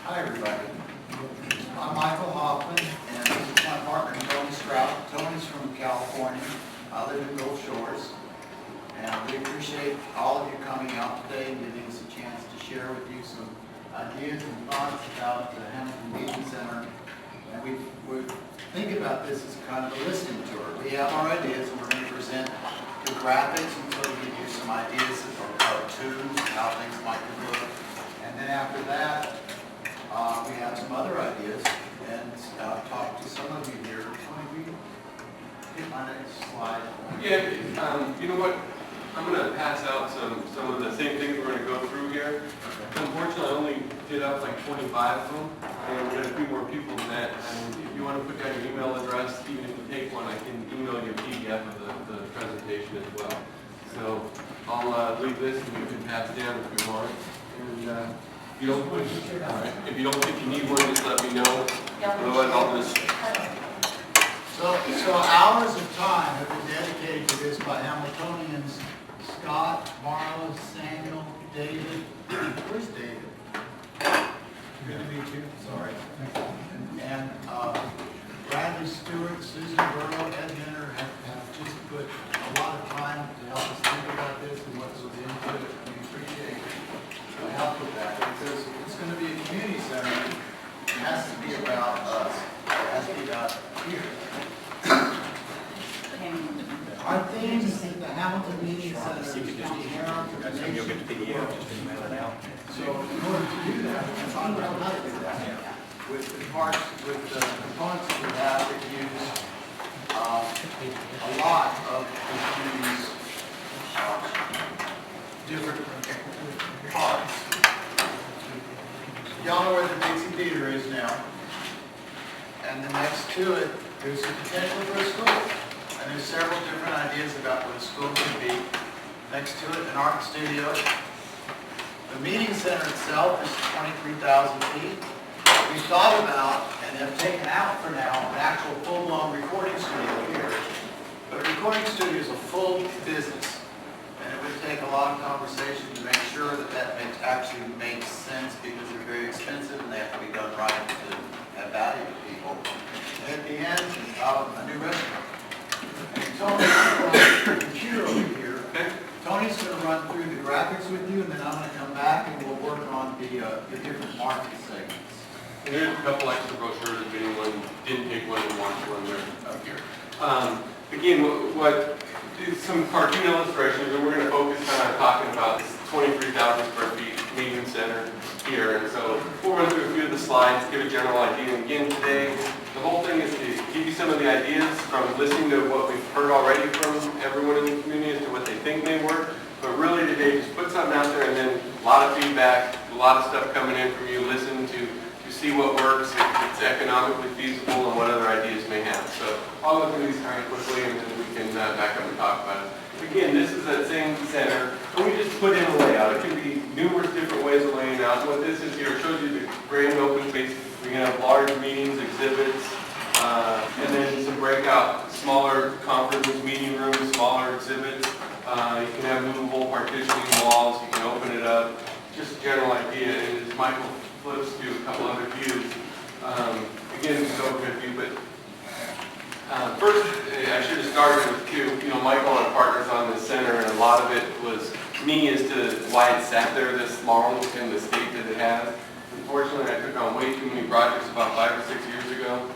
Hi, everybody. I'm Michael Hoffman, and this is my partner, Tony Strout. Tony's from California. I live in Gulf Shores, and we appreciate all of you coming out today and giving us a chance to share with you some ideas and thoughts about the Hamilton Meeting Center. And we think about this as kind of a listening tour. We have our ideas, and we're going to present the graphics and sort of give you some ideas or cartoons and how things might look. And then after that, we have some other ideas, and talk to some of you here. Tony, will you hit my next slide? Yeah, you know what? I'm going to pass out some of the same things we're going to go through here. Unfortunately, I only did up like 25 of them, and we've got a few more people than that. And if you want to put down your email address, even if you take one, I can email you a PDF of the presentation as well. So I'll leave this, and you can pass down if you want. And if you don't, if you don't think you need one, just let me know. Otherwise, I'll just. So hours of time have been dedicated to this by Hamiltonians Scott, Marla, Samuel, David. Where's David? Good to meet you. Sorry. And Bradley Stewart, Susan Burrow, Ed Minner have just put a lot of time to help us think about this and what goes into it. We appreciate the help with that, because if it's going to be a community center, it has to be about us. It has to be about here. Our themes in the Hamilton Meeting Center is inherent to the nation. So in order to do that, we talk about how to do that. With the parts, with the components that we have that use a lot of the community's different parts. Y'all know where the Dixie Theater is now. And then next to it, there's the potential for a school. And there's several different ideas about what a school could be. Next to it, an art studio. The meeting center itself is 23,000 feet. We thought about, and have taken out for now, an actual full-blown recording studio here. But a recording studio is a full business. And it would take a lot of conversation to make sure that that actually makes sense, because they're very expensive and they have to be done right to have value to people. And at the end, a new restaurant. And Tony's on the computer over here. Tony's going to run through the graphics with you, and then I'm going to come back and we'll work on the different market segments. And there's a couple extra brochures if anyone didn't take one and wants one, they're up here. Again, some cartoon illustrations, and we're going to focus kind of talking about this 23,000 square feet meeting center here. And so we'll run through a few of the slides, give a general idea. And again, today, the whole thing is to give you some of the ideas from listening to what we've heard already from everyone in the community as to what they think may work. But really today, just put something out there, and then a lot of feedback, a lot of stuff coming in from you. Listen to see what works, if it's economically feasible, and what other ideas may have. So I'll go through these kind of quickly, and then we can back up and talk about it. Again, this is that same center, and we just put in a layout. It can be numerous different ways of laying out. What this is here shows you the grand open space. We can have large meetings, exhibits, and then some breakout, smaller conferences, meeting rooms, smaller exhibits. You can have movable partitioning walls. You can open it up. Just a general idea. And as Michael flips to a couple other views, again, it's an overhead view, but first, I should have started with two. You know, Michael and partners on this center, and a lot of it was me as to why it sat there this long in the state that it has. Unfortunately, I took on way too many projects about 5 or 6 years ago,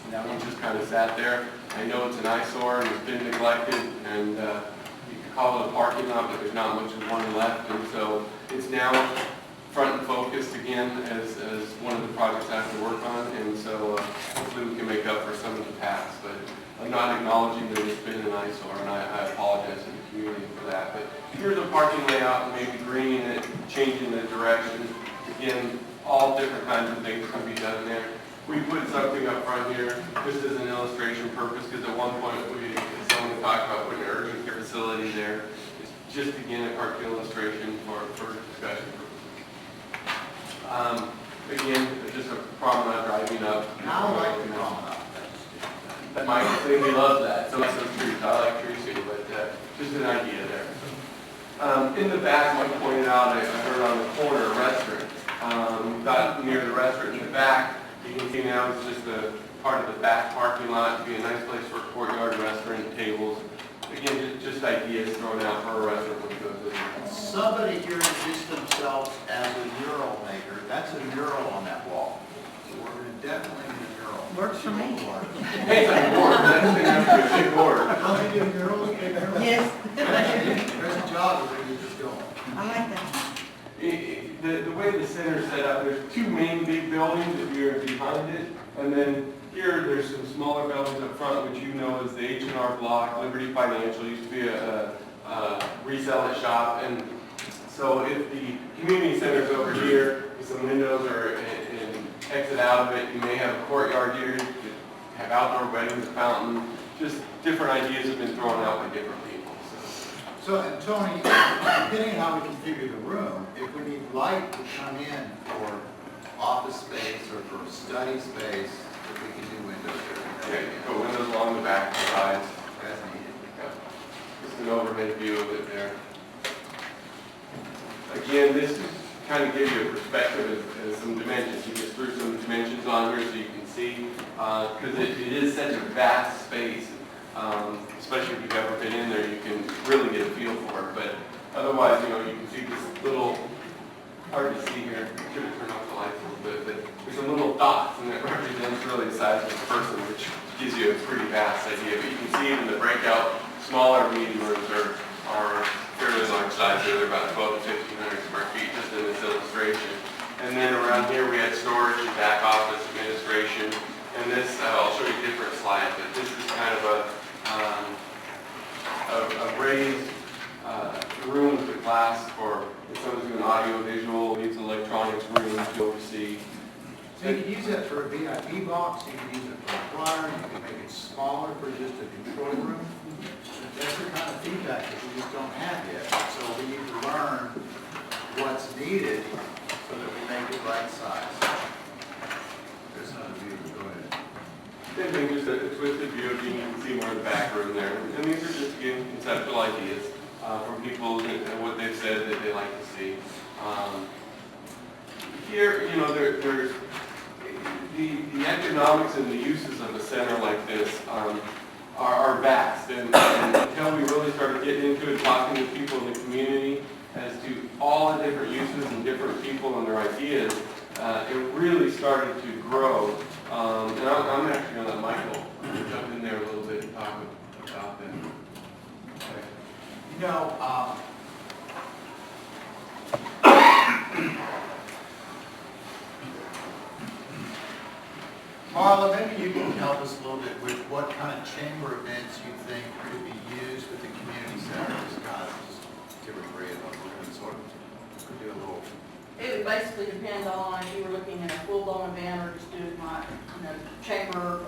and that one just kind of sat there. I know it's an eyesore and it's been neglected, and you could call it a parking lot, but there's not much of one left, and so it's now front and focused again as one of the projects I have to work on, and so hopefully we can make up for some of the past. But I'm not acknowledging that it's been an eyesore, and I apologize to the community for that. But here's a parking layout, maybe greening it, changing the direction. Again, all different kinds of things can be done there. We put something up front here. This is an illustration purpose, because at one point someone talked about putting an urgent care facility there. It's just again a cartoon illustration for discussion. Again, just a promenade driving up. I like the promenade. That Mike clearly loves that, so that's some trees. I like trees too, but just an idea there. In the back, Mike pointed out, I heard on the corner, a restaurant. got near the restaurant in the back. You can see now it's just a part of the back parking lot. It'd be a nice place for a courtyard restaurant, tables. Again, just ideas thrown out for a restaurant when you go visit. Somebody here introduced themselves as a mural maker. That's a mural on that wall. So we're going to definitely need a mural. Works for me. Hey, it's a board. That's a big board. Don't you do murals? Big murals? Yes. There's a job where you're just going. I like that. The way the center's set up, there's two main big buildings if you're behind it, and then here there's some smaller buildings up front, which you know is the H&R Block. Liberty Financial used to be a reselling shop, and so if the community center's over here with some windows or an exit out of it, you may have a courtyard here. You could have outdoor weddings, a fountain. Just different ideas have been thrown out by different people. So, and Tony, depending on how we configure the room, if we need light to come in for office space or for study space, if we can do windows there. Okay, put windows along the back sides. That's needed. Yeah. Just an overhead view of it there. Again, this kind of gives you a perspective of some dimensions. You just threw some dimensions on here so you can see, because it is such a vast space. Especially if you've ever been in there, you can really get a feel for it. But otherwise, you know, you can see this little, hard to see here, should have turned off the lights a little bit, but there's some little dots, and that represents really the size of the person, which gives you a pretty vast idea. But you can see in the breakout, smaller meeting rooms are fairly large size. They're about 12 to 1,500 square feet, just in this illustration. And then around here, we had storage and back office administration. And this, I'll show you different slides, but this is kind of a raised room with the glass for if someone's doing audio, visual, needs an electronics room to oversee. So you can use that for a VIP box, you can use it for a flyer, you can make it smaller for just a control room. That's the kind of feedback that we just don't have yet. So we need to learn what's needed so that we make it right size. There's another view, go ahead. Same thing, just a twisted view, you can see more of the back room there. And these are just, again, conceptual ideas from people and what they've said that they like to see. Here, you know, there's the economics and the uses of a center like this are vast. And until we really started getting into it, talking to people in the community as to all the different uses and different people and their ideas, it really started to grow. And I'm actually going to let Michael jump in there a little bit and talk about that. Okay. You know, Marla, maybe you can help us a little bit with what kind of chamber events you think could be used with the community center. Just kind of just two or three of them. We're going to sort of do a little. It would basically depend on if you were looking at a full-blown event or just doing like, chamber,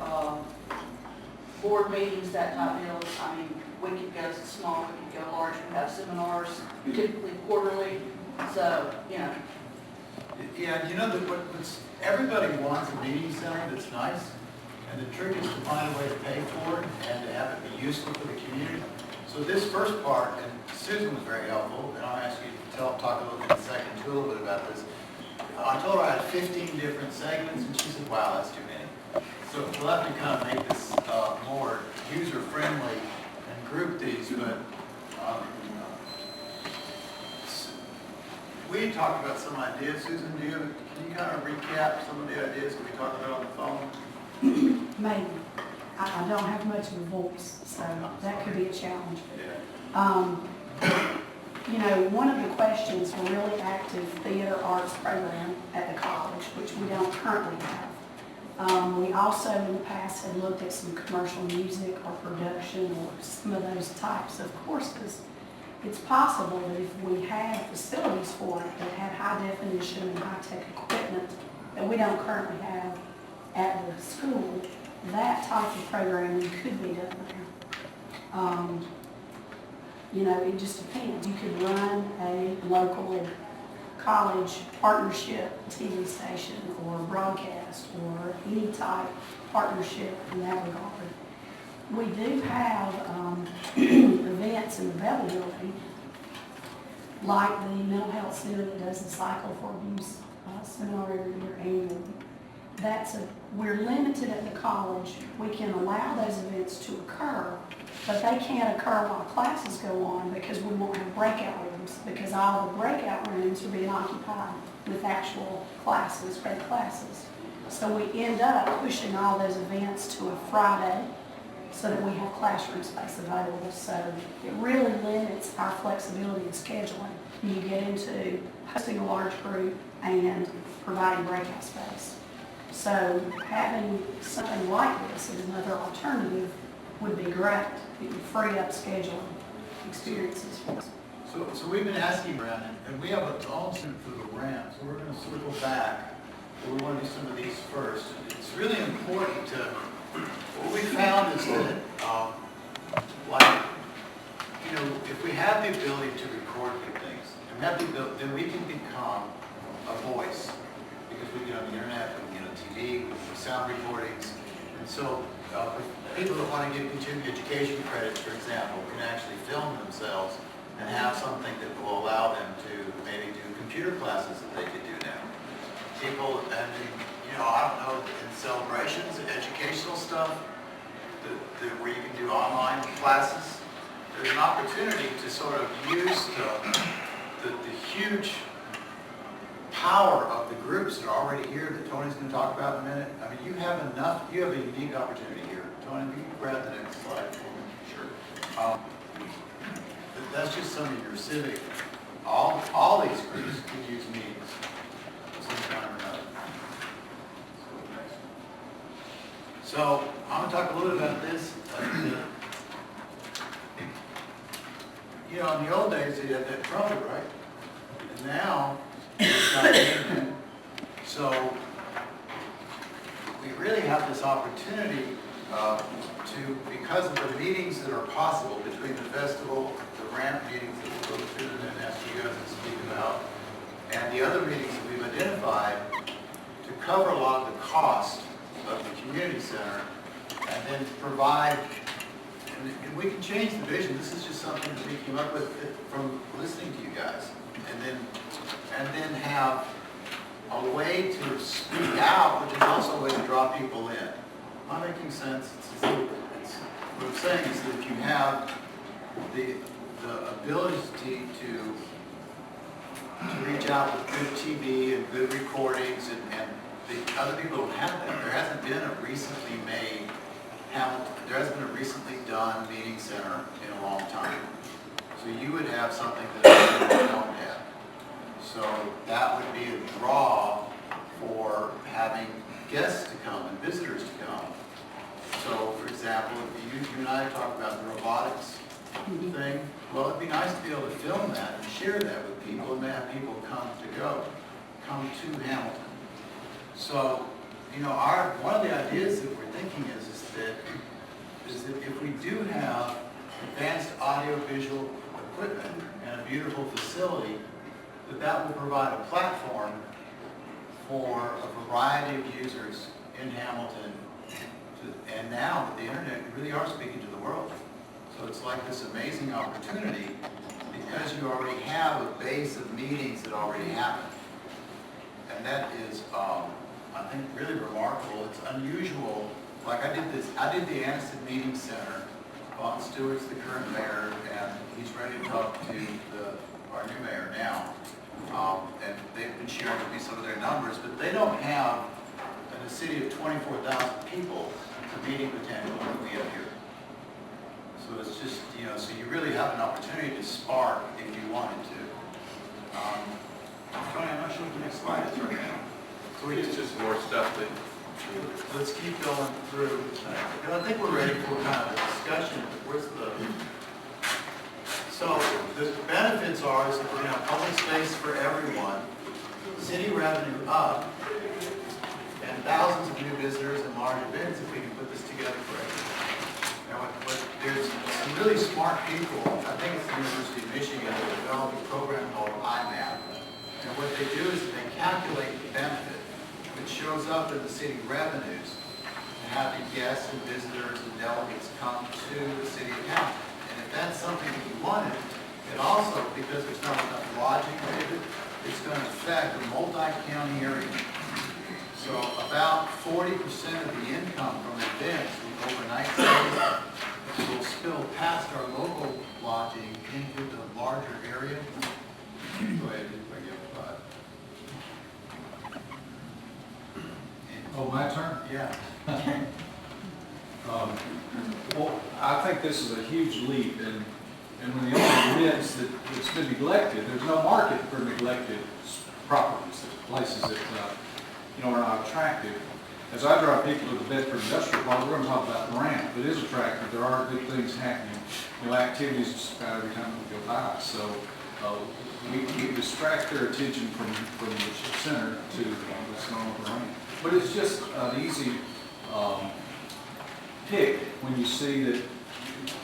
board meetings, that type of deal. I mean, we could go small, we could go large, we have seminars, typically quarterly, so, Yeah, you know that what's everybody wants a meeting center that's nice, and the trick is to find a way to pay for it and to have it be useful for the community. So this first part, and Susan was very helpful, and I'll ask you to talk a little bit in a second too, a little bit about this. I told her I had 15 different segments, and she said, wow, that's too many. So we'll have to kind of make this more user-friendly and group these, but we talked about some ideas. Susan, can you kind of recap some of the ideas that we talked about on the phone? Maybe. I don't have much of a voice, so that could be a challenge. Yeah. You know, one of the questions for really active theater arts program at the college, which we don't currently have. We also in the past had looked at some commercial music or production or some of those types of courses. It's possible that if we had facilities for it that had high definition and high tech equipment that we don't currently have at the school, that type of programming could be done there. You know, it just depends. You could run a local college partnership TV station or broadcast or any type partnership in that regard. We do have events in the Bevel Building, like the mental health center that does the Cycle for Abuse seminar every we're limited at the college. We can allow those events to occur, but they can't occur while classes go on because we won't have breakout rooms, because all the breakout rooms are being occupied with actual classes, grade classes. So we end up pushing all those events to a Friday so that we have classroom space available. So it really limits our flexibility in scheduling when you get into hosting a large group and providing breakout space. So having something like this as another alternative would be great. It would free up scheduling experiences for us. So we've been asking around, and we have a own center for the ramp, so we're going to circle back. We want to do some of these first. It's really important to, what we found is that, if we have the ability to record things, and we have the ability, then we can become a voice. Because we get on the internet, we can get on TV, we can do sound recordings. And so, for people that want to get continuing education credits, for example, can actually film themselves and have something that will allow them to maybe do computer classes that they could do now. People, and I don't know, in celebrations, educational stuff, where you can do online classes, there's an opportunity to sort of use the huge power of the groups that are already here that Tony's going to talk about in a minute. I mean, you have a unique opportunity here. Tony, if you can grab the next slide for me. Sure. That's just some of your civic, all these groups can use meetings sometime or another. So I'm going to talk a little bit about this. In the old days, they had that trumpet, right? And now, it's not in. So we really have this opportunity because of the meetings that are possible between the festival, the ramp meetings that we'll go through and ask you guys to speak about, and the other meetings that we've identified to cover a lot of the cost of the community center, and then provide, and we can change the vision. This is just something that we came up with from listening to you guys, and then have a way to speak out, which is also a way to draw people in. Am I making sense? What I'm saying is that if you have the ability to reach out with good TV and good recordings, and the other people don't have that. There hasn't been a recently made there hasn't been a recently done meeting center in a long time. So you would have something that other people don't have. So that would be a draw for having guests to come and visitors to come. So, for example, if you and I talk about the robotics thing, well, it'd be nice to be able to film that and share that with people and have people come to Hamilton. So, one of the ideas that we're thinking is that if we do have advanced audio-visual equipment and a beautiful facility, that will provide a platform for a variety of users in Hamilton. And now with the internet, we really are speaking to the world. So it's like this amazing opportunity because you already have a base of meetings that already happen. And that is, I think, really remarkable. It's unusual. Like I did the Anniston Meeting Center. Bon Stewart's the current mayor, and he's ready to talk to our new mayor now. And they've been sharing with me some of their numbers, but they don't have, in a city of 24,000 people, the meeting potential that we have here. So it's just, so you really have an opportunity to spark if you wanted to. Tony, I'm not sure what the next slide is right now. So It's just more stuff that. let's keep going through. And I think we're ready for kind of a discussion. So the benefits are is that, public space for everyone, city revenue up, and thousands of new visitors and large events if we can put this together correctly. Now, there's some really smart people, I think it's the University of Michigan, that developed a program called IMAP. And what they do is they calculate the benefit, which shows up in the city revenues, and having guests and visitors and delegates come to the city of Hamilton. And if that's something that you wanted, it also, because there's not enough lodging with it, it's going to affect the multi-county area. So So about 40% of the income from events, the overnight stays, will spill past our local lodging into the larger area. Go ahead, I give Oh, my turn? Yeah. Well, I think this is a huge leap, and when the owner admits that it's been neglected, there's no market for neglected properties, places that, are not attractive. As I drive people to the Bedford Industrial Park, we're going to talk about the ramp. It is attractive. There are good things happening. Activities just about every time we go by. So we distract their attention from the center to what's going on with the ramp. But it's just an easy pick when you see that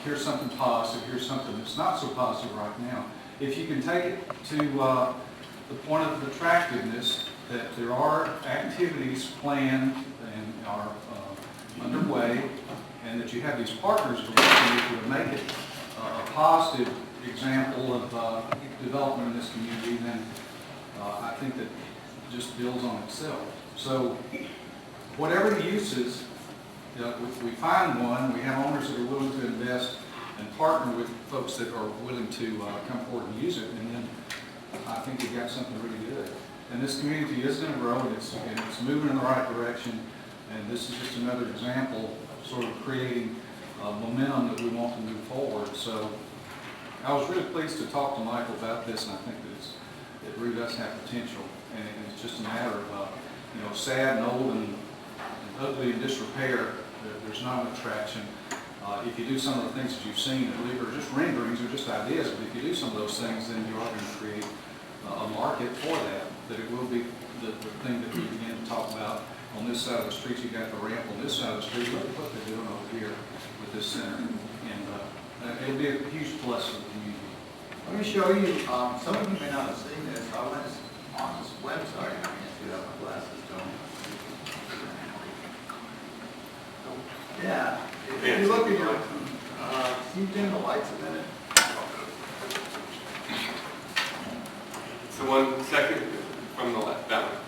here's something positive, here's something that's not so positive right now. If you can take it to the point of attractiveness, that there are activities planned and are underway, and that you have these partners working with you to make it a positive example of development in this community, then I think that just builds on itself. So whatever the use is, if we find one, we have owners that are willing to invest and partner with folks that are willing to come forward and use it, and then I think we've got something really good. And this community is going to grow, and it's moving in the right direction, and this is just another example of sort of creating momentum that we want to move forward. So I was really pleased to talk to Michael about this, and I think that it really does have potential, and it's just a matter of sad and old and ugly and disrepair. There's not much traction. If you do some of the things that you've seen, that are just renderings or just ideas, but if you do some of those things, then you are going to create a market for that. That it will be the thing that we begin to talk about. On this side of the street, you got the ramp. On this side of the street, look at what they're doing over here with this center. And it'll be a huge plus for the community. Let me show you, some of you may not have seen this. I went on this website. I can't see that, my glasses don't. Yeah, if you look at your, can you dim the lights a minute? So 1 second from the left, that one.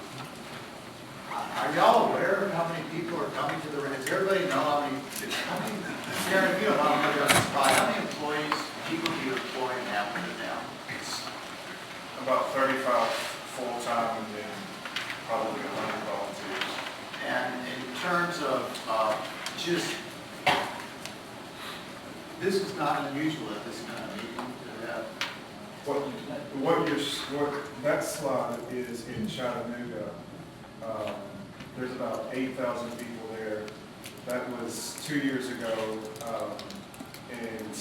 Are y'all aware of how many people are coming to the, does everybody know how many, Karen, if you don't know, I'm going to go on the spot. How many employees, people do you employ in Appleton now? About 35 full-time and then probably 100 volunteers. And in terms of just, this is not unusual at this kind of meeting to have. What that slide is in Chattanooga. There's about 8,000 people there. That was 2 years ago. And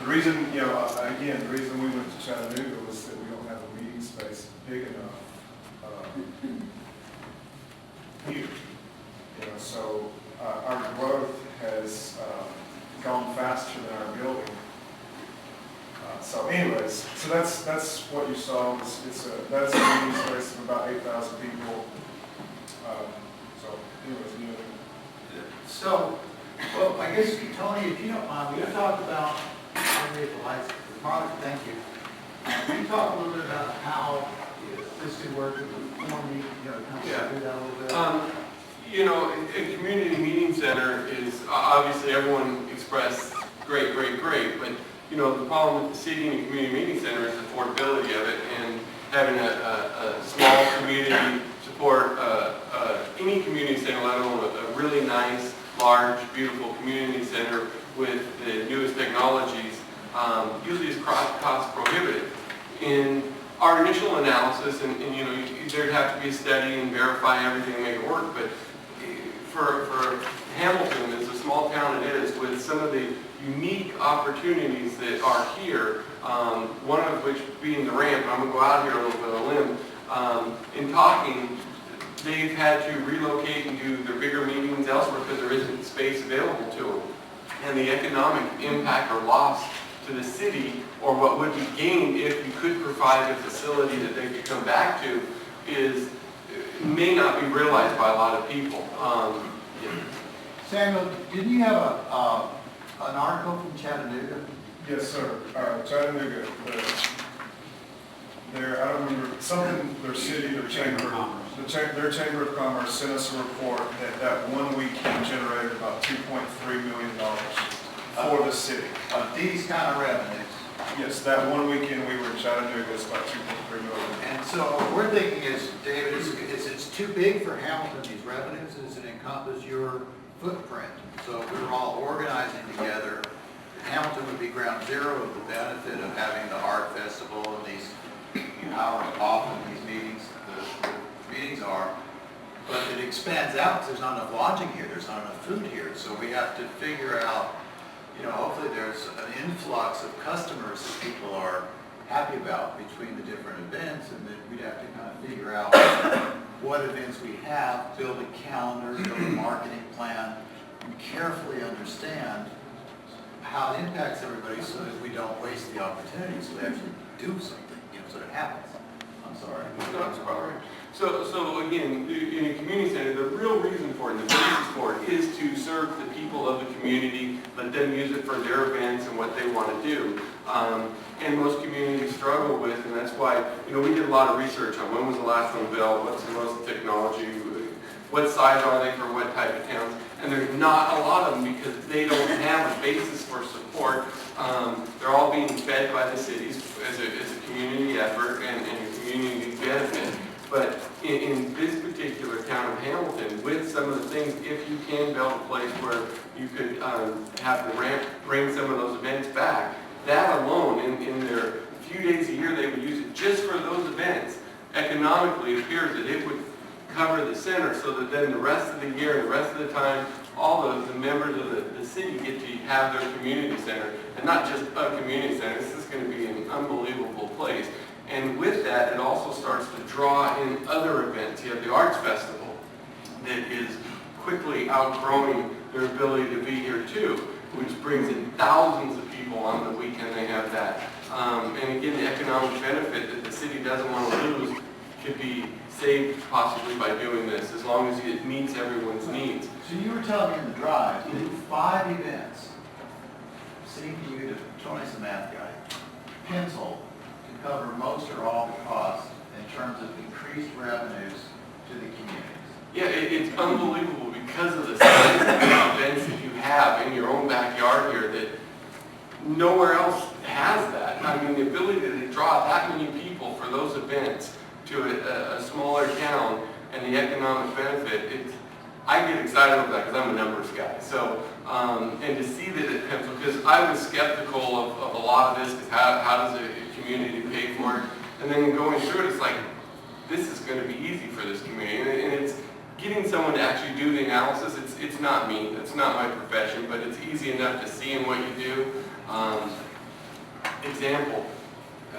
the reason, again, the reason we went to Chattanooga was that we don't have a meeting space big enough here. So our growth has gone faster than our building. So anyways, so that's what you saw. That's a meeting space of about 8,000 people. So anyways, So, well, I guess, Tony, if you don't mind, we talked about, Marla, thank you. Can you talk a little bit about how this could work with the form, kind of do that a little bit? A community meeting center is, obviously everyone expressed great, but, the problem with the city and the community meeting center is the affordability of it, and having a small community support any community center, let alone a really nice, large, beautiful community center with the newest technologies, usually is cost prohibitive. In our initial analysis, and there'd have to be a study and verify everything and make it work, but for Hamilton, as a small town it is, with some of the unique opportunities that are here, one of which being the ramp, and I'm going to go out here a little bit on a limb, in talking, they've had to relocate and do their bigger meetings elsewhere because there isn't space available to them. And the economic impact or loss to the city, or what would be gained if you could provide a facility that they could come back to, may not be realized by a lot of people. Samuel, didn't you have an article from Chattanooga? yes, sir. Chattanooga. I don't remember something. Their city, their chamber Their Chamber of Commerce sent us a report that that one weekend generated about $2.3 million for the city. Of these kind of revenues. Yes, that one weekend we were in Chattanooga, it's about $2.3 million. And so what we're thinking is, David, is it's too big for Hamilton, these revenues, does it encompass your footprint? So if we were all organizing together, Hamilton would be ground zero of the benefit of having the art festival and these, however often these meetings, the meetings are. But it expands out because there's not enough lodging here, there's not enough food here. So we have to figure out, hopefully there's an influx of customers that people are happy about between the different events, and then we'd have to kind of figure out what events we have, build a calendar, build a marketing plan, and carefully understand how it impacts everybody so that we don't waste the opportunity, so we actually do something, so it happens. I'm sorry. That's all right. So again, in a community center, the real reason for it, the basis for it, is to serve the people of the community, let them use it for their events and what they want to do. And most communities struggle with, and that's why, we did a lot of research on when was the last one built, what's the most technology, what size are they for what type of towns, and there's not a lot of them because they don't have a basis for support. They're all being fed by the cities as a community effort and a community benefit. But in this particular town of Hamilton, with some of the things, if you can build a place where you could have the ramp bring some of those events back, that alone, in their few days a year they would use it just for those events, economically it appears that it would cover the center so that then the rest of the year and the rest of the time, all of the members of the city get to have their community center, and not just a community center. This is going to be an unbelievable place. And with that, it also starts to draw in other events. You have the Arts Festival that is quickly outgrowing their ability to be here too, which brings in thousands of people on the weekend they have that. And again, the economic benefit that the city doesn't want to lose could be saved possibly by doing this, as long as it meets everyone's needs. So you were telling me in the drive, you did 5 events. See, you could Tony's the math guy. Pencil to cover most or all the costs in terms of increased revenues to the communities. Yeah, it's unbelievable because of the size of the events that you have in your own backyard here that nowhere else has that. I mean, the ability to draw that many people for those events to a smaller town and the economic benefit, I get excited about that because I'm a numbers guy. So, and to see that it comes, because I was skeptical of a lot of this, because how does a community pay for it? And then going through it, it's like, this is going to be easy for this community. And it's getting someone to actually do the analysis. It's not me, it's not my profession, but it's easy enough to see in what you do. Example.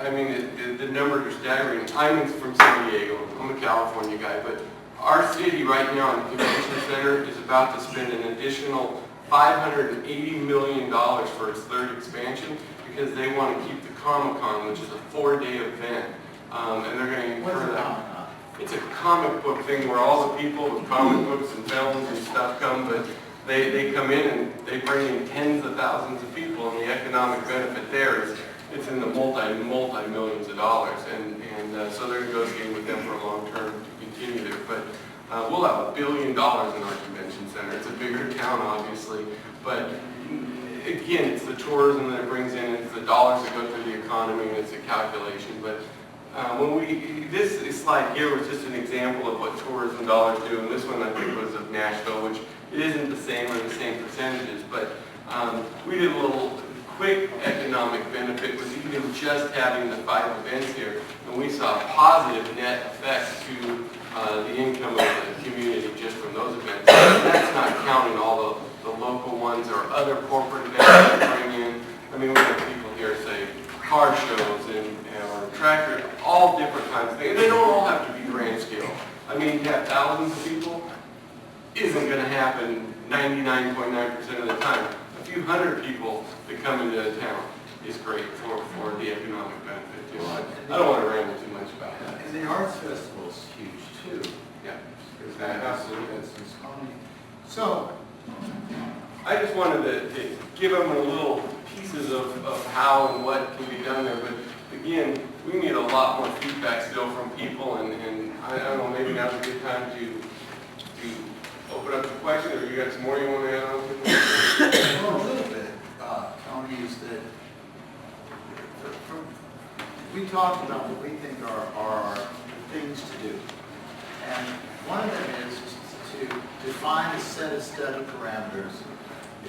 I mean, the numbers are staggering. I'm from San Diego. I'm a California guy, but our city right now in the convention center is about to spend an additional $580 million for its 3rd expansion because they want to keep the Comic-Con, which is a 4-day event, and they're going to incur that. It's a comic book thing where all the people with comic books and films and stuff come, but they come in and they bring in tens of thousands of people, and the economic benefit there is it's in the multi-millions of dollars, and so they're negotiating with them for a long term to continue there. But we'll have $1 billion in our convention center. It's a bigger town, obviously, but again, it's the tourism that it brings in, it's the dollars that go through the economy, and it's a calculation. But this slide here was just an example of what tourism dollars do, and this one I think was of Nashville, which it isn't the same or the same percentages, but we did a little quick economic benefit with even just having the 5 events here, and we saw a positive net effect to the income of the community just from those events. And that's not counting all the local ones or other corporate events that bring in. I mean, we have people here say car shows and or tractor, all different kinds of things. They don't all have to be grand scale. I mean, to have thousands of people isn't going to happen 99.9% of the time. A few hundred people that come into a town is great for the economic benefit too. I don't want to ramble too much about that. And the Arts Festival is huge too. Yeah. Because that absolutely is comedy. So, I just wanted to give them a little pieces of how and what can be done there. But again, we need a lot more feedback still from people, and I don't know, maybe now's a good time to open up the question, or you got some more you want to add on to? Well, a little bit, Tony, is that we talked about what we think are things to do. And one of them is to define a set of study parameters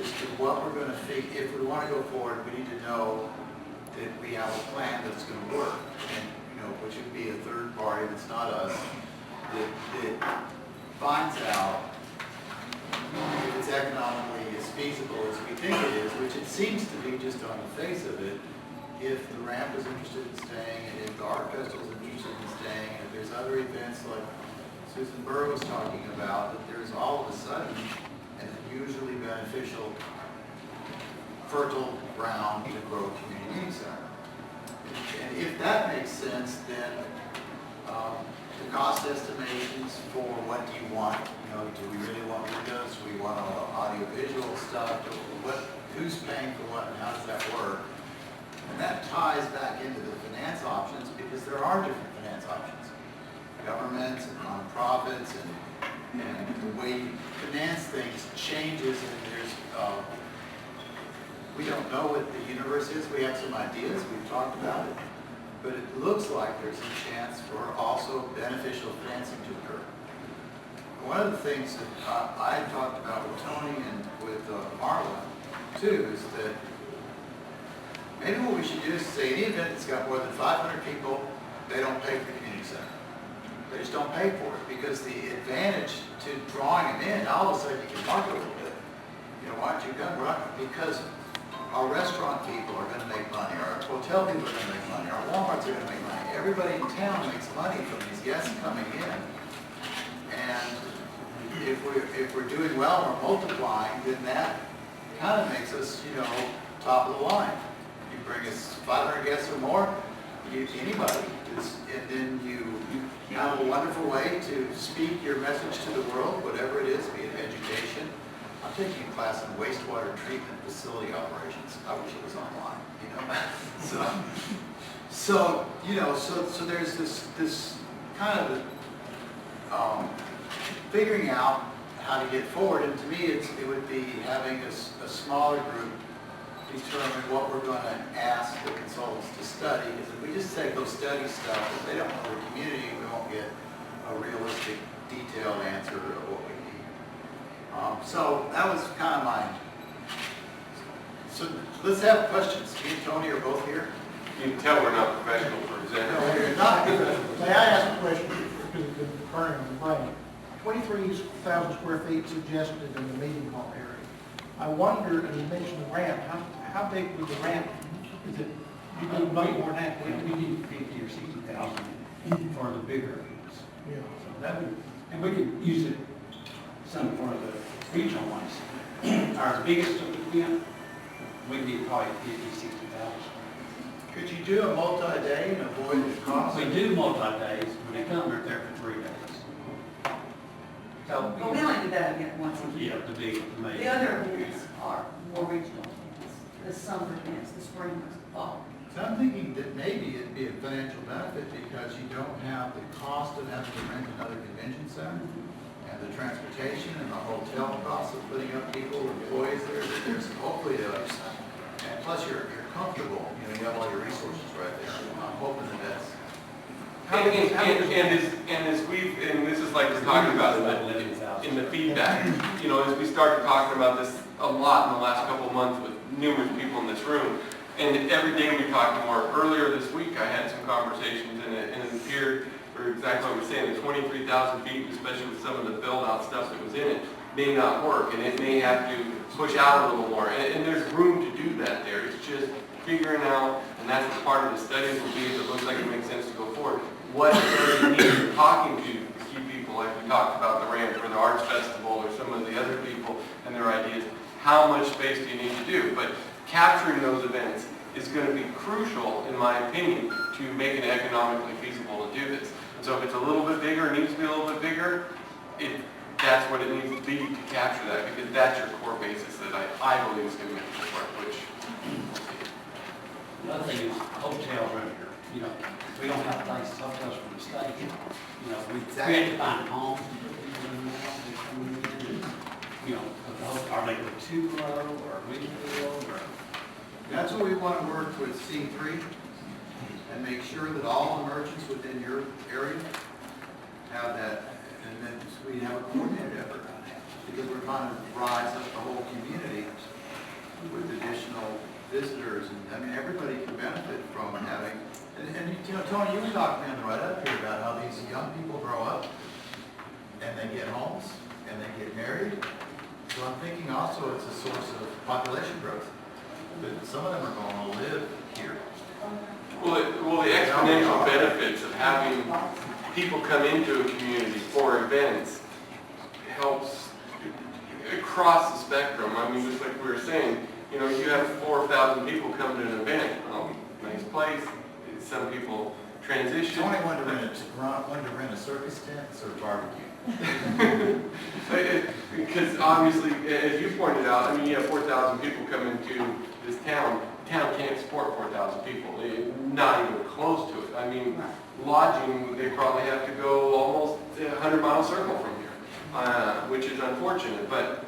as to what we're going to feed. If we want to go forward, we need to know that we have a plan that's going to work, and which would be a third party that's not us, that finds out if it's economically as feasible as we think it is, which it seems to be just on the face of it. If the ramp is interested in staying, and if the art festival is interested in staying, and if there's other events like Susan Burr was talking about, that there's all of a sudden an unusually beneficial, fertile ground to grow a community center. And if that makes sense, then the cost estimations for what do you want, do we really want windows, do we want audio-visual stuff, who's paying for what, and how does that work? And that ties back into the finance options, because there are different finance options. Governments and nonprofits, and the way you finance things changes, and there's, we don't know what the universe is. We have some ideas, we've talked about it, but it looks like there's a chance for also beneficial financing to occur. One of the things that I talked about with Tony and with Marla, too, is that maybe what we should do is say any event that's got more than 500 people, they don't pay for the community center. They just don't pay for it, because the advantage to drawing them in, all of a sudden you can market a little bit. Why don't you come? Because our restaurant people are going to make money, our hotel people are going to make money, our Walmarts are going to make money. Everybody in town makes money from these guests coming in. And if we're doing well and we're multiplying, then that kind of makes us, top of the line. You bring us 500 guests or more, anybody, and then you have a wonderful way to speak your message to the world, whatever it is, be it education. I'm taking a class on wastewater treatment facility operations. I wish it was online, So there's this kind of figuring out how to get forward. And to me, it would be having a smaller group determine what we're going to ask the consultants to study. Because if we just say go study stuff, if they don't know the community, we won't get a realistic, detailed answer of what we need. So that was kind of mine. So let's have questions. Me and Tony are both here. You can tell we're not professional for example. No, you're not. May I ask a question, because it's been burning in the brain? 23,000 square feet suggested in the meeting hall area. I wonder, and you mentioned the ramp, how big would the ramp, is it, you need much more than that? We need 50 or 60,000 for the bigger ones. Yeah. So that would, and we could use it some for the regional ones. Our biggest event, we need probably 50, 60,000. Could you do a multi-day and avoid the cost? We do multi-days, when they come, they're there for 3 days. So, But we only do that event once a year. yeah, the big, the The major. other events are more regional events, the summer events, the spring, the fall. So I'm thinking that maybe it'd be a financial benefit because you don't have the cost of having to rent another convention center and the transportation and the hotel cost of putting up people, employees there. There's hopefully the other side. And plus you're comfortable, you have all your resources right there. I'm hoping that that's. And this is like we're talking about in the feedback, as we started talking about this a lot in the last couple of months with numerous people in this room, and every day we talk more. Earlier this week, I had some conversations, and it appeared for exactly what we're saying, the 23,000 feet, especially with some of the build-out stuff that was in it, may not work, and it may have to push out a little more. And there's room to do that there. It's just figuring out, and that's the part of the studies will be, if it looks like it makes sense to go forward. What does it mean talking to key people, like we talked about the ramp or the arts festival or some of the other people and their ideas? How much space do you need to do? But capturing those events is going to be crucial, in my opinion, to make it economically feasible to do this. And so if it's a little bit bigger, it needs to be a little bit bigger, that's what it needs to be to capture that, because that's your core basis that I believe is going to make it work, which Another thing is hotels around here. You know, we don't have places, hotels from the state. You know, we had to find homes. You know, are they too low or reasonable or? That's what we want to work with C3 and make sure that all the merchants within your area have that, and then we have a coordinated effort on that. Because we're trying to rise up the whole community with additional visitors, and I mean, everybody can benefit from having, and you know, Tony, you were talking in the right up here about how these young people grow up and they get homes and they get married. So I'm thinking also it's a source of population growth. But some of them are going to live here. Well, the exponential benefits of having people come into a community for events helps across the spectrum. I mean, just like we were saying, you know, you have 4,000 people come to an event. Nice place. Some people transition. Tony wanted to rent a circus tent or barbecue. Because obviously, as you pointed out, I mean, you have 4,000 people come into this town. Town can't support 4,000 people. Not even close to it. I mean, lodging, they probably have to go almost a 100-mile circle from here, which is unfortunate. But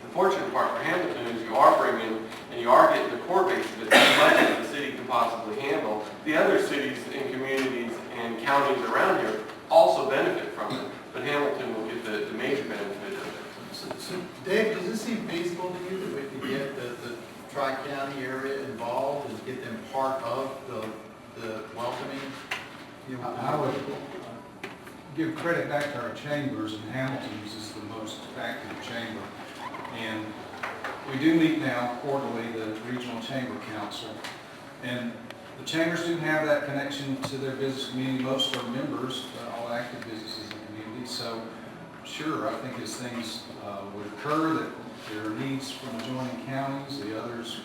the fortunate part for Hamilton is you are bringing, and you are getting the core base of it as much as the city can possibly handle. The other cities and communities and counties around here also benefit from it, but Hamilton will get the major benefit of it. So Dave, does this seem feasible to you that we could get the Tri-County area involved and get them part of the welcoming? You know, I would give credit back to our chambers, and Hamilton's is the most active chamber. And we do meet now quarterly, the Regional Chamber Council. And the chambers do have that connection to their business community. Most are members, all active businesses in the community. So sure, I think as things would occur that there are needs from adjoining counties, the others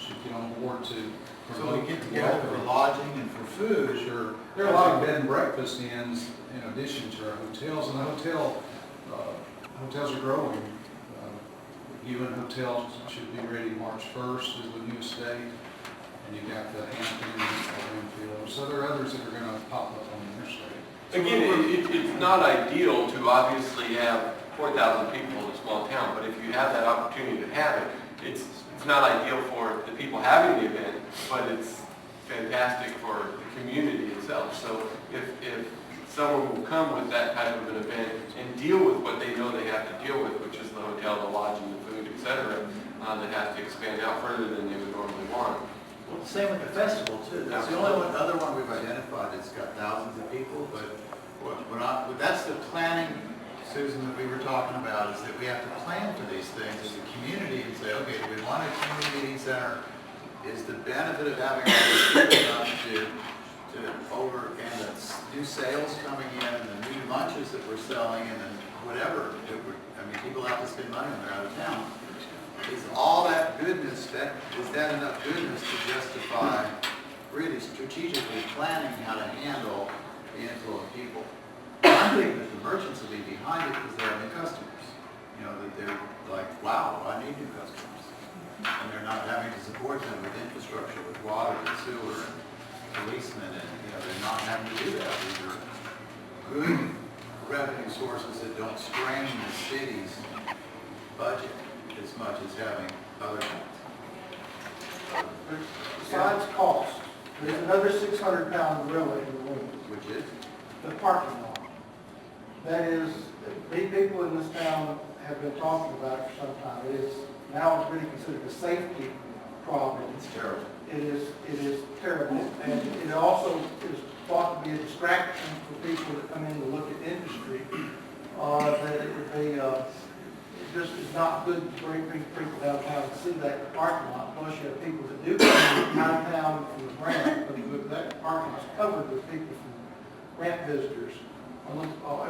should get on board to so we get together for lodging and for food. Sure. There are a lot of bed and breakfast inns in addition to our hotels, and the hotels are growing. Ewan Hotel should be ready March 1st is the new estate, and you got the Hampton and Greenfield. So there are others that are going to pop up on the interstate. Again, it's not ideal to obviously have 4,000 people in a small town, but if you have that opportunity to have it, it's not ideal for the people having the event, but it's fantastic for the community itself. So if someone will come with that type of an event and deal with what they know they have to deal with, which is the hotel, the lodging, the food, etc., that has to expand out further than they would normally want. Well, same with the festival too. That's the only other one we've identified that's got thousands of people, but that's the planning, Susan, that we were talking about, is that we have to plan for these things as a community and say, okay, we want a community meeting center. Is the benefit of having all these people enough to and the new sales coming in and the new lunches that we're selling and then whatever. I mean, people have to spend money when they're out of town. Is all that goodness, is that enough goodness to justify really strategically planning how to handle the inflow of people? I'm thinking that the merchants will be behind it because they have new customers. You know, that they're like, wow, I need new customers. And they're not having to support them with infrastructure, with water and sewer and policemen, and you know, they're not having to do that. These are good revenue sources that don't strain the city's budget as much as having other things. Besides cost, there's another 600-pound gorilla in the room, Which is? the parking lot. That is, people in this town have been talking about it for some time. It is now it's really considered a safety problem. It's terrible. It is terrible, and it also is thought to be a distraction for people that come in to look at industry. That it would be, it just is not good to bring people downtown to see that parking lot. Plus, you have people that do come out of town from the grant, but that parking lot's covered with people from grant visitors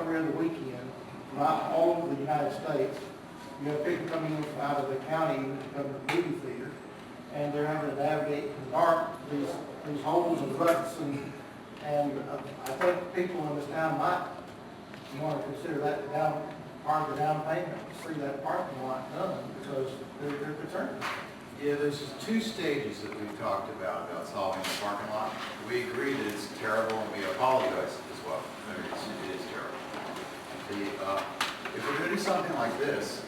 every other weekend, not all over the United States. You have people coming in from out of the county even to come to the movie theater, and they're having to navigate in the dark these holes and ruts, and I think people in this town might want to consider that part of the down payment to see that parking lot done because they're concerned. Yeah, there's just two stages that we've talked about solving the parking lot. We agree that it's terrible, and we apologize as well. It is terrible. If we're going to do something like this,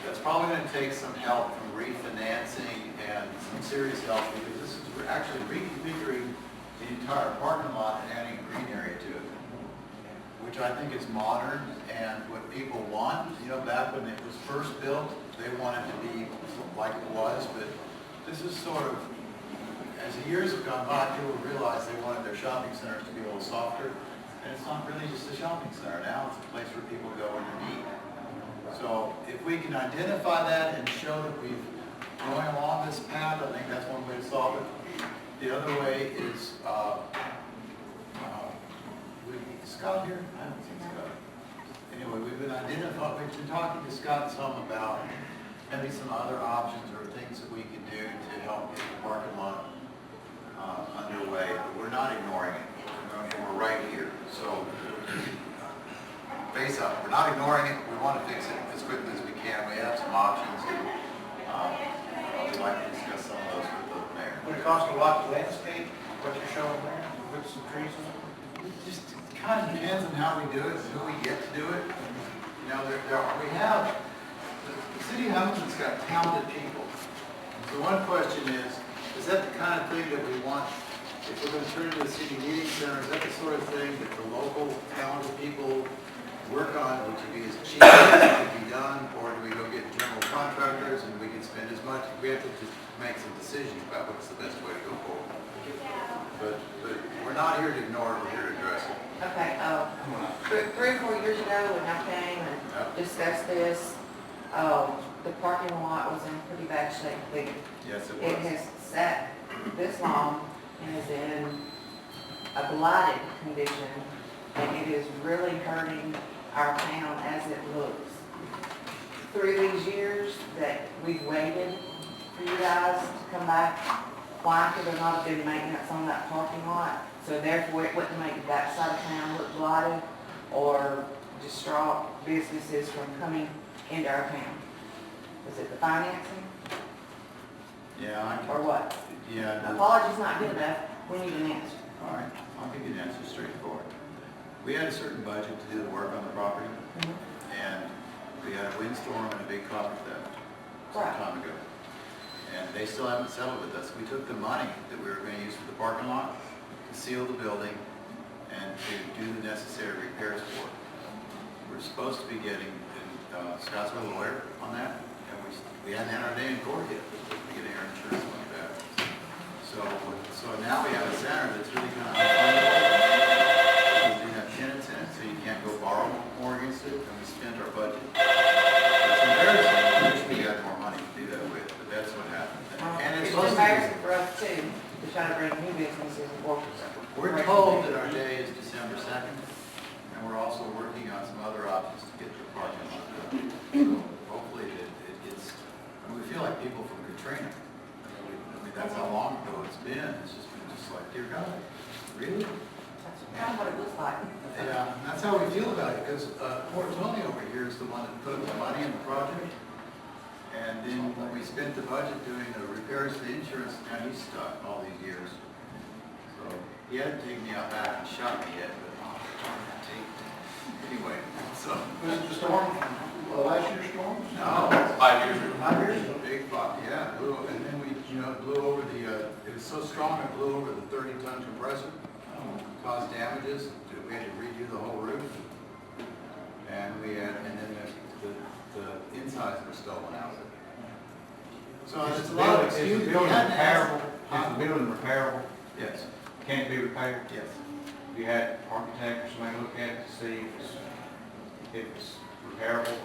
that's probably going to take some help from refinancing and some serious help, because this is, we're actually reconfiguring the entire parking lot and adding a green area to it, which I think is modern and what people want. You know, back when it was first built, they wanted to be like it was, but this is sort of, as the years have gone by, people realize they wanted their shopping centers to be a little softer, and it's not really just a shopping center now, it's a place where people go and eat. So if we can identify that and show that we've going along this path, I think that's one way to solve it. The other way is, Scott here? I haven't seen Scott. Anyway, we've been talking to Scott some about maybe some other options or things that we can do to help get the parking lot underway. But we're not ignoring it. We're right here. So, face up, we're not ignoring it. We want to fix it as quickly as we can. We have some options. We'd like to discuss some of those with the mayor. Would it cost a lot to landscape, what you're showing there, with some trees in it? It just kind of depends on how we do it, who we get to do it. You know, we have, the city of Hamilton's got talented people. So one question is that the kind of thing that we want, if we're going to turn into a city meeting center, is that the sort of thing that the local talented people work on, which would be as cheap as it can be done, or do we go get general contractors and we can spend as much? We have to just make some decisions about what's the best way to go forward. But we're not here to ignore it, we're here to address it. Okay, 3 or 4 years ago when I came and discussed this, the parking lot was in pretty bad shape. Yes, it It was. has sat this long and is in a blighted condition, and it is really hurting our town as it looks. Through these years that we've waited for you guys to come back, why could there not have been maintenance on that parking lot? So therefore, it wouldn't make that side of town look blighted or distraught businesses from coming into our town. Is it the financing Yeah, or what? yeah. Apology's not good enough. We need an answer. All right, I'll give you an answer straightforward. We had a certain budget to do the work on the property, and we had a windstorm and a big copper theft some Right. time ago. And they still haven't settled with us. We took the money that we were going to use for the parking lot to seal the building and to do the necessary repairs for it. We're supposed to be getting, and Scott's our lawyer on that, and we hadn't had our day in court yet to get our insurance money back. So now we have a center that's really kind of unfundable. We have tenants in it, so you can't go borrow more against it, and we spent our budget. It's embarrassing. I wish we had more money to do that with, but that's what happened. And It's supposed to be- embarrassing for us too, to try to bring new businesses and work. We're told that our day is December 2nd, and we're also working on some other options to get the parking lot done. So hopefully it gets, I mean, we feel like people from Katrina. I mean, that's how long ago it's been. It's just been just like, dear God, really? That's kind of what it looks like. Yeah, and that's how we feel about it, because Tony over here is the one that put the money in the project. And then when we spent the budget doing the repairs for the insurance, now he's stuck all these years. So he hadn't taken me out back and shot me yet, but anyway, so. Was it the storm, last year's storm? No, 5 years ago. 5 years ago. big fuck, yeah, blew, and then we, it blew over it was so strong it blew over the 30-ton compressor, caused damages. We had to redo the whole roof. And then the insides were stolen out. So Is it's a the lot of building- is the excuses. building We hadn't asked- repairable? Is the building repairable? Yes, Can it be repaired? yes. You had architect or somebody look at it to see if it's repairable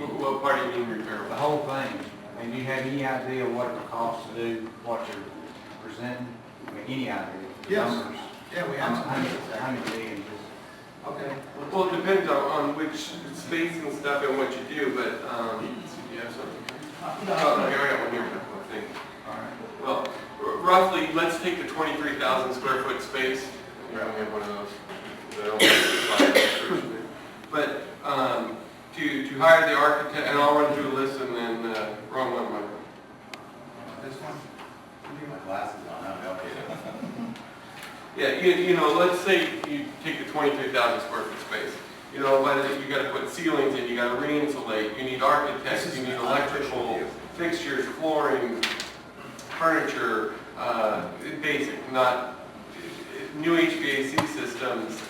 or What part do you mean the repairable? whole thing. And do you have any idea what it would cost to do what you're presenting? I mean, any idea? The Yes. numbers? Yeah, we have some How ideas. many millions? Okay. Well, it depends on which space and stuff and what you do, but, yeah, so. Oh, here, I got one here, I think. All right. Well, roughly, let's take the 23,000 square foot space. Yeah, we have one of those. But to hire the architect, and I'll run through a list and then, wrong one, Michael. this one? Let me get my glasses on, that'll help you. Yeah, you know, let's say you take the 23,000 square foot space. You know, but you got to put ceilings in, you got to re-insulate, you need architects, you need electrical fixtures, flooring, furniture, basic, not new HVAC systems,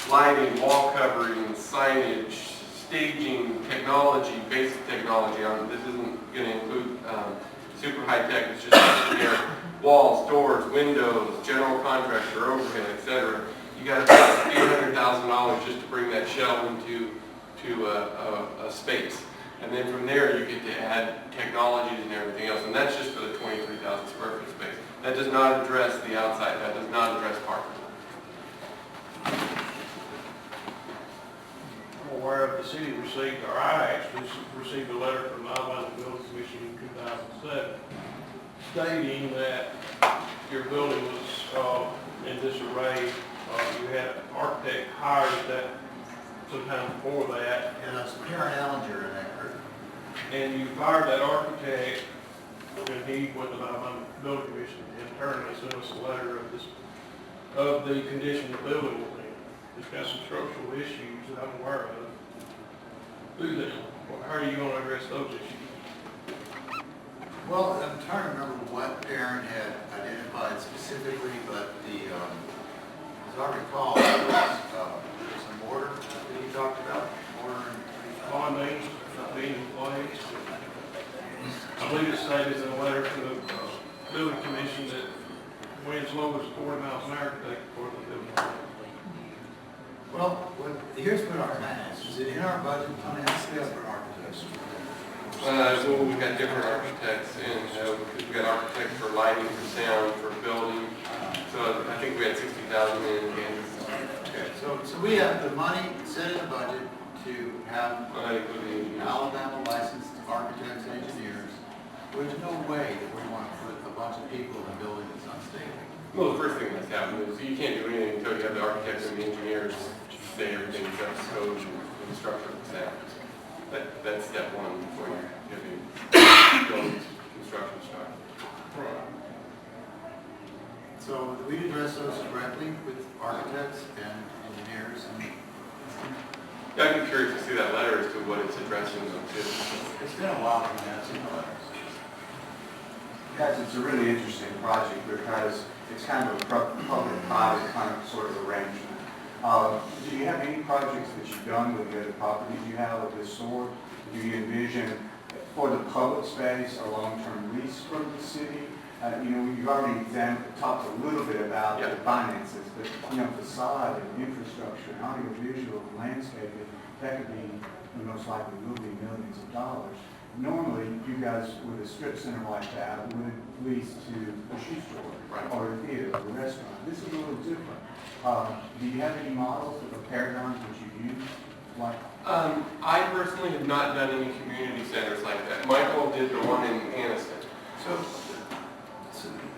lighting, wall covering, signage, staging, technology, basic technology. This isn't going to include super high tech. It's just there. Walls, doors, windows, general contractor, overhead, etc. You got about $800,000 just to bring that shell into a space. And then from there you get to add technologies and everything else. And that's just for the 23,000 square foot space. That does not address the outside. That does not address parking. I'm aware of the city received, or I actually received a letter from the Alabama Building Commission in 2007 stating that your building was in disarray. You had an architect hired that sometime before that. And that's Karen Ellinger in that group. And you fired that architect, and he went to the Alabama Building Commission internally sent us a letter of the condition the building was in. It's got some structural issues that I'm aware of. Through them, how are you going to address those issues? Well, I'm trying to remember what Aaron had identified specifically, but as I recall, there was some mortar that he talked about, mortar and Bonding, not being in place. I believe it stated in a letter to the building commission that winds low as 40 miles an hour to take for the building. Well, here's what our plan is it in our budget? I mean, that's the other architects. Well, we've got different architects, and we've got architects for lighting, for sound, for building. So I think we had 60,000 in Kansas. Okay, so we have the money set in the budget to have Alabama licensed architects and engineers. There's no way that we want to put a bunch of people in a building that's unstable. Well, the first thing that's happened is you can't do anything until you have the architects and the engineers say everything's up to code and the structure of the sound. That's step one before you get the building construction started. Right. So we address those directly with architects and engineers. And I'd be curious to see that letter as to what it's addressing them to. it's been a while from that, seen the letters. Guys, it's a really interesting project because it's kind of a public-private kind of sort of arrangement. Do you have any projects that you've done with the other properties you have of this sort? Do you envision for the public space a long-term lease from the city? You know, you've already talked a little bit about the finances, but you know, facade and infrastructure, and audiovisual and landscaping, that could be, most likely will be millions of dollars. Normally, you guys with a strip center like that would lease to a shoe store or a theater or a restaurant. This is a little different. Do you have any models or paradigms that you use? Like? I personally have not done any community centers like that. Michael did the one in Anniston. So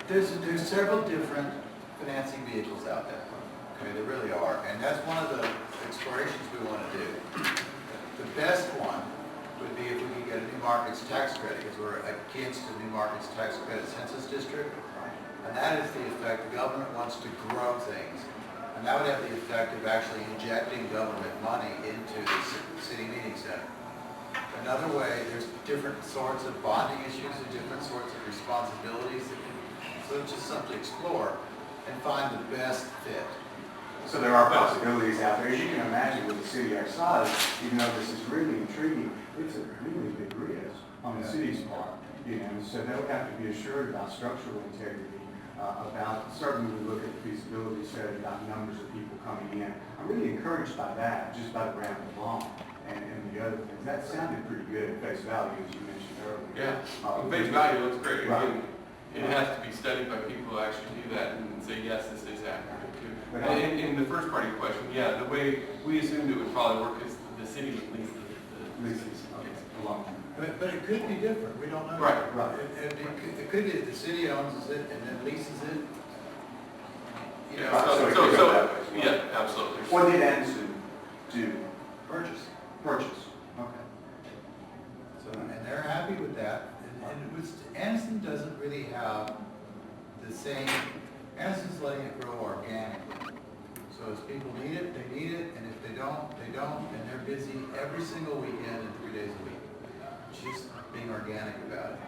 there's several different financing vehicles out there. Okay, there really are, and that's one of the explorations we want to do. The best one would be if we could get a new markets tax credit, because we're against the new markets tax credit census district, and that is the effect. The government wants to grow things, and that would have the effect of actually injecting government money into the city meeting center. Another way, there's different sorts of bonding issues and different sorts of responsibilities. So it's just something to explore and find the best fit. So there are possibilities out there. As you can imagine with a city our size, even though this is really intriguing, it's a really big risk on the city's part. You know, so they'll have to be assured about structural integrity, about, certainly we look at the feasibility study about numbers of people coming in. I'm really encouraged by that, just by the ground alone. And the other things. That sounded pretty good at face value, as you mentioned earlier. Yeah, face value looks great. Right. Again, it has to be studied by people who actually do that and say, yes, this is accurate too. And in the first part of your question, yeah, the way we assumed it would probably work is the city would lease the leases. Alone. But it could be different. We don't know. Right. Right. It could be that the city owns it and then leases it. You know, Right, so it could go that way as well. Yeah, absolutely. What did Anderson do? purchase. Purchase. Okay. So, and they're happy with that. And it was, Anderson doesn't They don't, and they're busy every single weekend and 3 days a week. She's being organic about it.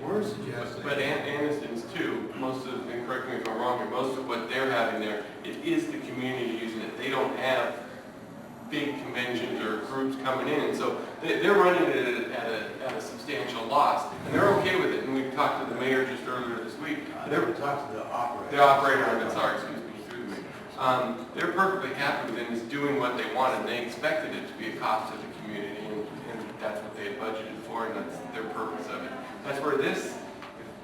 We're suggesting. But Aniston's too, most of, and correct me if I'm wrong here, most of what they're having there, it is the community using it. They don't have big conventions or groups coming in, so they're running it at a substantial loss, and they're okay with it. And we talked to the mayor just earlier this week. Never talked to the operator. The operator of it, sorry, excuse me, through the mayor. They're perfectly happy with it, and it's doing what they want, and they expected it to be a cost to the community, and that's what they had budgeted for, and that's their purpose of it. That's where this,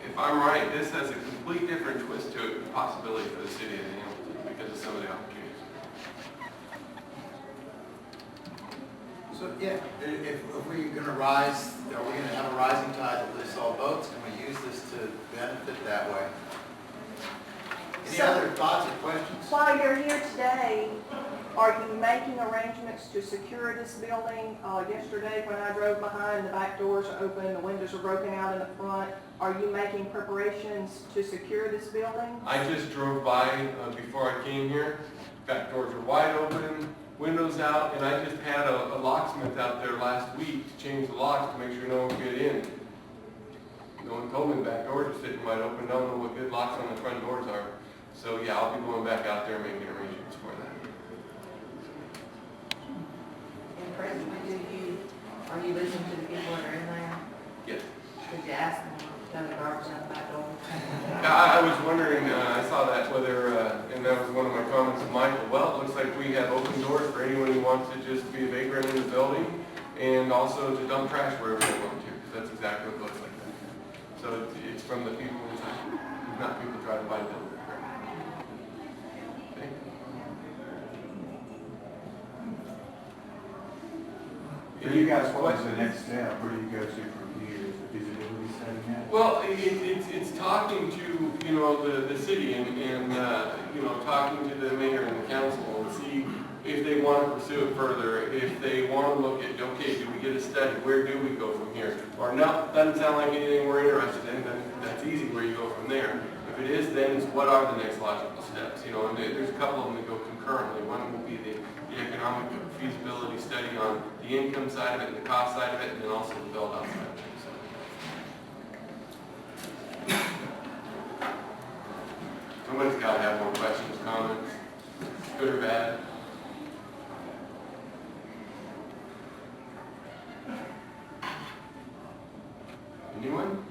if I'm right, this has a complete different twist to it, possibility for the city of Hamilton because of some of the opportunities. So, yeah, if we're gonna rise, are we gonna have a rising tide that lifts all boats? Can we use this to benefit that way? Any So- other thoughts or questions? While you're here today, are you making arrangements to secure this building? Yesterday, when I drove behind, the back doors are open, the windows are broken out in the front. Are you making preparations to secure this building? I just drove by before I came here. Back doors were wide open, windows out, and I just had a locksmith out there last week to change the locks to make sure no one could get in. No one told me the back doors are sitting wide open, don't know what good locks on the front doors are. So yeah, I'll be going back out there and making arrangements for that. And presently, are you listening to the people that are in there? Yes. Did you ask them to throw the garbage out the back door? I was wondering, I saw that whether, and that was one of my comments to Michael, well, it looks like we have open doors for anyone who wants to just be a vagrant in the building, and also to dump trash wherever they want to, because that's exactly what it looks like. So it's from the people inside, not people trying to buy the building. For you guys, what's the next step? Where do you go to from here? Is the feasibility study yet? Well, it's talking to, you know, the city and you know, talking to the mayor and the council and see if they want to pursue it further, if they want to look at, okay, do we get a study? Where do we go from here? Or no, doesn't sound like anything we're interested in, then that's easy where you go from there. If it is, then it's what are the next logical steps? You know, and there's a couple of them that go concurrently. One will be the economic feasibility study on the income side of it and the cost side of it, and then also the build-out side of it. So. Somebody's got to have more questions, comments, good or bad. Anyone?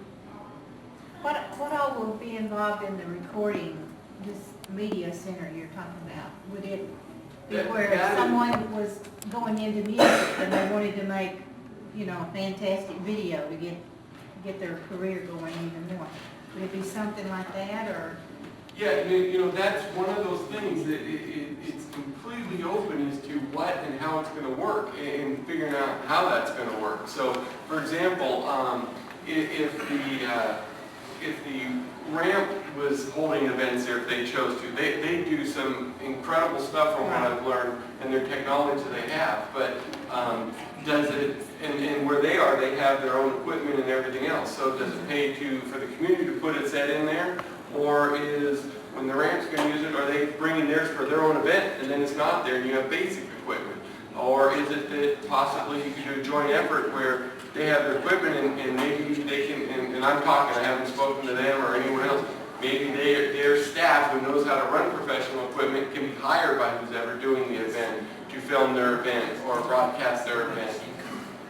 What all will be involved in the recording, this media center you're talking about? Would it be where if someone was going into music and they wanted to make, you know, a fantastic video to get their career going even more? Would it be something like that, or? Yeah, you know, that's one of those things that it's completely open as to what and how it's going to work and figuring out how that's going to work. So, for example, if the ramp was holding events there, if they chose to, they do some incredible stuff from what I've learned and their technology they have. But does it, and where they are, they have their own equipment and everything else. So does it pay for the community to put its head in there? Or is, when the ramp's going to use it, are they bringing theirs for their own event and then it's not there and you have basic equipment? Or is it that possibly you could do a joint effort where they have their equipment and maybe they can, and I'm talking, I haven't spoken to them or anyone else, maybe their staff who knows how to run professional equipment can be hired by who's ever doing the event to film their event or broadcast their event.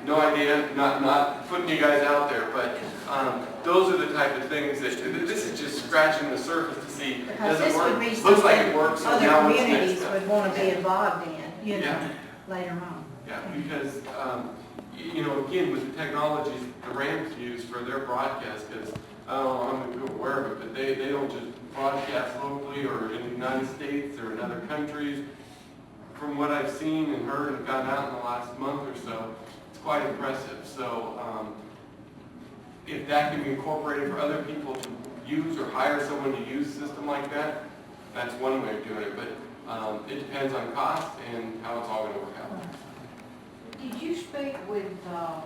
No idea, not putting you guys out there, but those are the type of things that, this is just scratching the surface to see, Because does it this would work? be Looks like it something works, so other now what's next communities step? would want to be involved in, you know, Yeah. later on. Yeah, because, you know, again, with the technologies the ramps use for their broadcast, because, I don't know how many people are aware of it, but they don't just broadcast locally or in the United States or in other countries. From what I've seen and heard and gotten out in the last month or so, it's quite impressive. So, if that can be incorporated for other people to use or hire someone to use a system like that, that's one way of doing it. But it depends on cost and how it's all going to work out. Did you speak with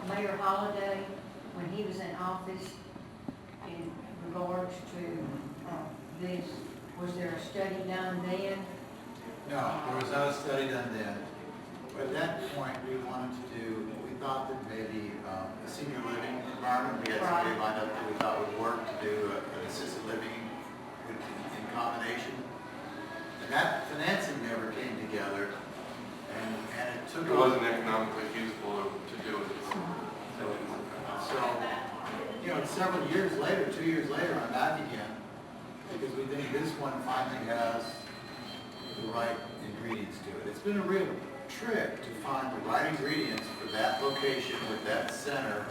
Mayor Holliday when he was in office in regards to this? Was there a study done then? No, there was not a study done then. At that point, we wanted to do, we thought that maybe a senior living environment, we had somebody lined up that we thought would work to do an assisted living in combination. And that financing never came together, and it took. It wasn't economically feasible to do it. So, you know, several years later, 2 years later, I'm back again, because we think this one finally has the right ingredients to it. It's been a real trick to find the right ingredients for that location with that center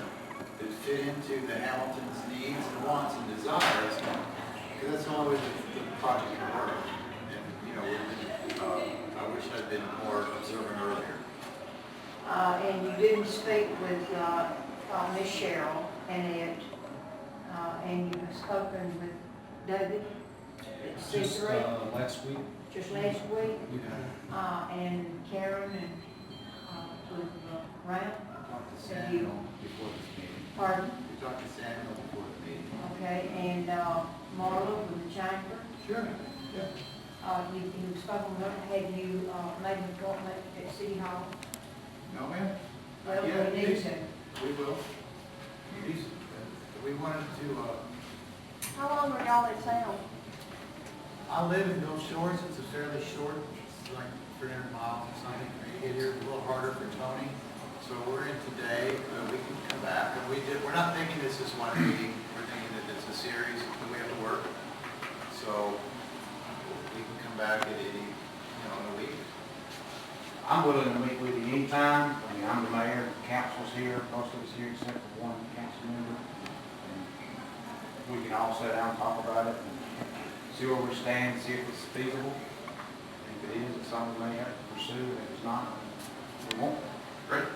that fit into the Hamilton's needs and wants and desires, because that's the only way the project can work. And, you know, I wish I'd been more observant earlier. And you didn't speak with Miss Cheryl and Ed, and you've spoken with David at Just C3, last week, just last week, yeah. and Karen and with Ryan. Talked to Have you- Samuel before this meeting. Pardon? We talked to Samuel before the meeting. Okay, and Marla with the chamber. Sure. Yeah. You've spoken with her. Have you made an appointment at City Hall? No, ma'am? Well, Yeah, we need to. We will. We wanted to, How long were y'all in town? I live in Gulf Shores, it's a fairly short, it's like 300 miles or something. You get here, it's a little harder for Tony. So we're in today, we can come back, and we're not thinking this is one meeting, we're thinking that it's a series that we have to work. So we can come back at any, in a week. I'm willing to meet with you anytime. I mean, I'm the mayor, the council's here, most of us here except for one council member. And we can all sit down and talk about it and see where we stand, see if it's feasible. If it is, it's something we may have to pursue, and if it's not, we won't. Great.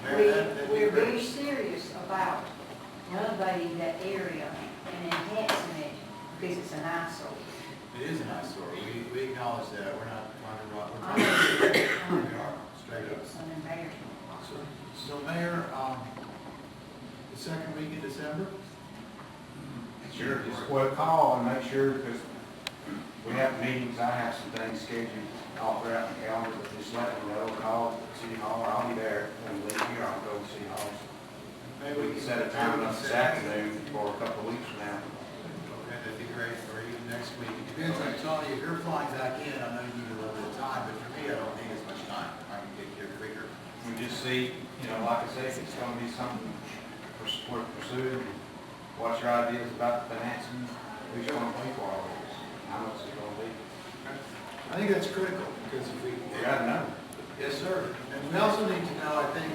That'd be We're very great. serious about renovating that area and enhancing it because it's an eyesore. It is an eyesore, we acknowledge that, we're not wondering what we're I talking about. know. We are, straight up. It's an embarrassment. So Mayor, the second week in December? Sure, just well, call and make sure, because we have meetings, I have some things scheduled all throughout the calendar, but just let me know, call City Hall, or I'll be there when we leave here, I'll go to City Hall. Maybe We can set a time up this afternoon for a couple of weeks from now. Okay, that'd be great, or even next week. It depends on Tony, if you're flying back in, I know you need a little bit of time, but for me, I don't need as much time. I can get here quicker. We just see, you know, like I say, if it's gonna be something worth pursuing, what's your ideas about the financing, who's gonna pay for all this, how much is it gonna be? I think that's critical, because if we. We gotta know. Yes, sir. And we also need to know, I think,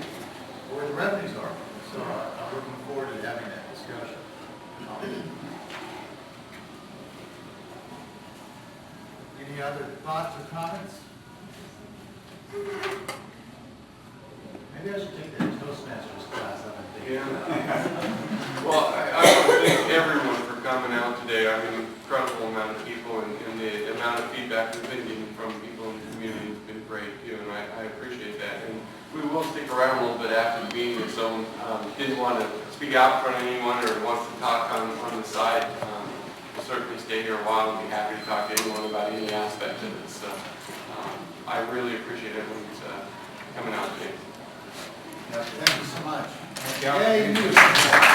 where the revenues are. So I'm looking forward to having that discussion. Any other thoughts or comments? Maybe I should take that Toastmasters class, I've been thinking. Yeah. Well, I want to thank everyone for coming out today. I mean, incredible amount of people, and the amount of feedback we've been getting from people in the community has been great too, and I appreciate that. And we will stick around a little bit after the meeting if someone didn't want to speak out in front of anyone or wants to talk on the side. We'll certainly stay here a while and be happy to talk to anyone about any aspect of it. So I really appreciate everyone's coming out today. Thank you so much. Thank y'all. Yeah, you do.